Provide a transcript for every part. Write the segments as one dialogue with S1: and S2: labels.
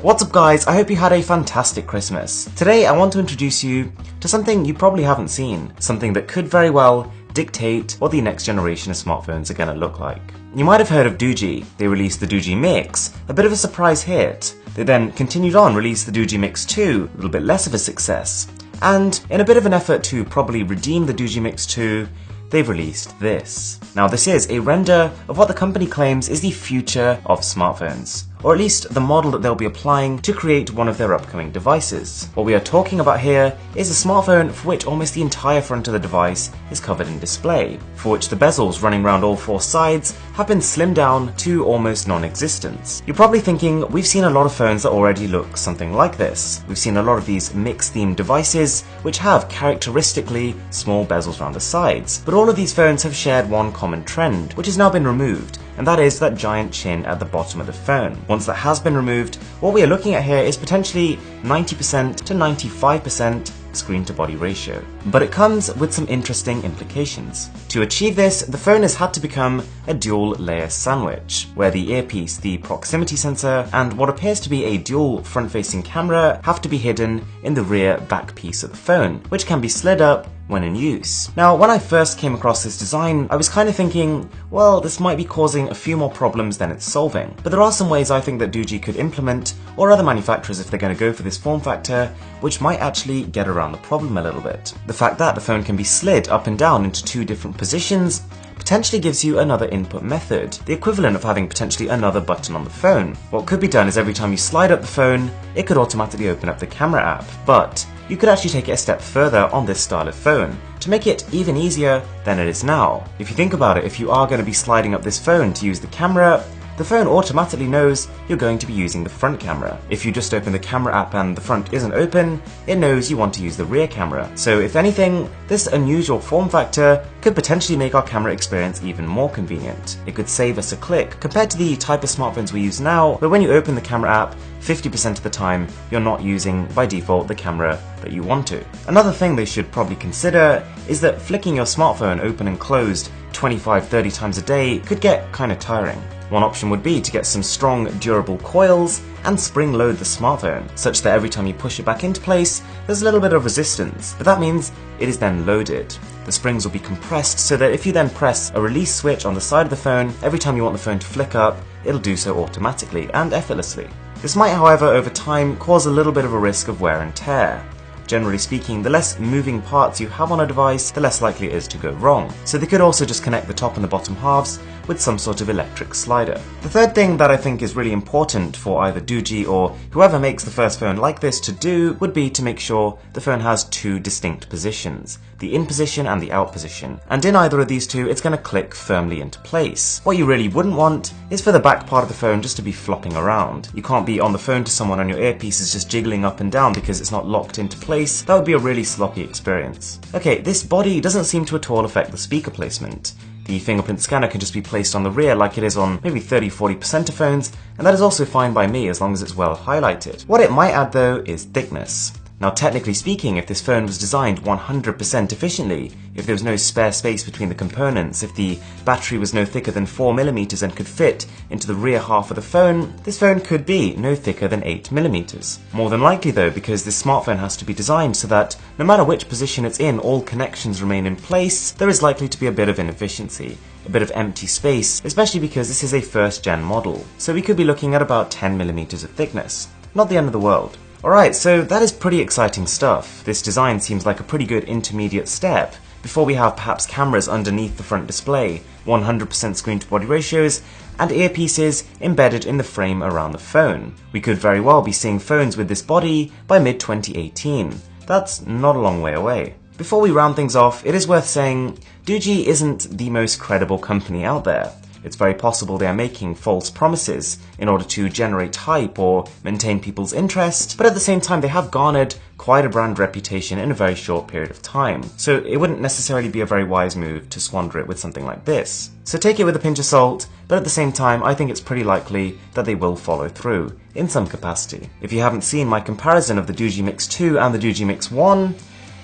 S1: What's up guys, I hope you had a fantastic Christmas. Today I want to introduce you to something you probably haven't seen, something that could very well dictate what the next generation of smartphones are going to look like. You might have heard of Doogee. They released the Doogee Mix, a bit of a surprise hit. They then continued on, released the Doogee Mix 2, a little bit less of a success. And in a bit of an effort to probably redeem the Doogee Mix 2, they've released this. Now this is a render of what the company claims is the future of smartphones, or at least the model that they'll be applying to create one of their upcoming devices. What we are talking about here is a smartphone for which almost the entire front of the device is covered in display, for which the bezels running around all four sides have been slimmed down to almost non-existent. You're probably thinking, we've seen a lot of phones that already look something like this. We've seen a lot of these mix-themed devices which have characteristically small bezels around the sides, but all of these phones have shared one common trend, which has now been removed, and that is that giant chin at the bottom of the phone. Once that has been removed, what we are looking at here is potentially 90% to 95% screen to body ratio. But it comes with some interesting implications. To achieve this, the phone has had to become a dual layer sandwich, where the earpiece, the proximity sensor, and what appears to be a dual front-facing camera have to be hidden in the rear back piece of the phone, which can be slid up when in use. Now, when I first came across this design, I was kind of thinking, well, this might be causing a few more problems than it's solving. But there are some ways I think that Doogee could implement, or other manufacturers if they're going to go for this form factor, which might actually get around the problem a little bit. The fact that the phone can be slid up and down into two different positions potentially gives you another input method, the equivalent of having potentially another button on the phone. What could be done is every time you slide up the phone, it could automatically open up the camera app. But you could actually take it a step further on this style of phone to make it even easier than it is now. If you think about it, if you are going to be sliding up this phone to use the camera, the phone automatically knows you're going to be using the front camera. If you just open the camera app and the front isn't open, it knows you want to use the rear camera. So if anything, this unusual form factor could potentially make our camera experience even more convenient. It could save us a click compared to the type of smartphones we use now, where when you open the camera app, 50% of the time you're not using by default the camera that you want to. Another thing they should probably consider is that flicking your smartphone open and closed 25-30 times a day could get kind of tiring. One option would be to get some strong, durable coils and spring load the smartphone, such that every time you push it back into place, there's a little bit of resistance, but that means it is then loaded. The springs will be compressed so that if you then press a release switch on the side of the phone, every time you want the phone to flick up, it'll do so automatically and effortlessly. This might, however, over time cause a little bit of a risk of wear and tear. Generally speaking, the less moving parts you have on a device, the less likely it is to go wrong. So they could also just connect the top and the bottom halves with some sort of electric slider. The third thing that I think is really important for either Doogee or whoever makes the first phone like this to do would be to make sure the phone has two distinct positions, the in position and the out position. And in either of these two, it's going to click firmly into place. What you really wouldn't want is for the back part of the phone just to be flopping around. You can't be on the phone to someone and your earpiece is just jiggling up and down because it's not locked into place. That would be a really sloppy experience. Okay, this body doesn't seem to at all affect the speaker placement. The fingerprint scanner can just be placed on the rear like it is on maybe 30-40% of phones, and that is also fine by me as long as it's well highlighted. What it might add though is thickness. Now technically speaking, if this phone was designed 100% efficiently, if there was no spare space between the components, if the battery was no thicker than 4mm and could fit into the rear half of the phone, this phone could be no thicker than 8mm. More than likely though, because this smartphone has to be designed so that no matter which position it's in, all connections remain in place, there is likely to be a bit of inefficiency, a bit of empty space, especially because this is a first gen model. So we could be looking at about 10mm of thickness. Not the end of the world. Alright, so that is pretty exciting stuff. This design seems like a pretty good intermediate step before we have perhaps cameras underneath the front display, 100% screen to body ratios, and earpieces embedded in the frame around the phone. We could very well be seeing phones with this body by mid-2018. That's not a long way away. Before we round things off, it is worth saying Doogee isn't the most credible company out there. It's very possible they are making false promises in order to generate hype or maintain people's interest, but at the same time they have garnered quite a brand reputation in a very short period of time, so it wouldn't necessarily be a very wise move to squander it with something like this. So take it with a pinch of salt, but at the same time I think it's pretty likely that they will follow through, in some capacity. If you haven't seen my comparison of the Doogee Mix 2 and the Doogee Mix 1,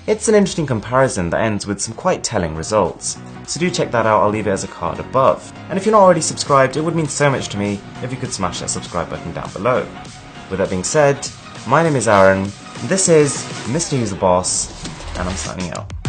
S1: it's an interesting comparison that ends with some quite telling results. So do check that out, I'll leave it as a card above. And if you're not already subscribed, it would mean so much to me if you could smash that subscribe button down below. With that being said, my name is Aaron, this is Mr. Who's the Boss, and I'm signing out.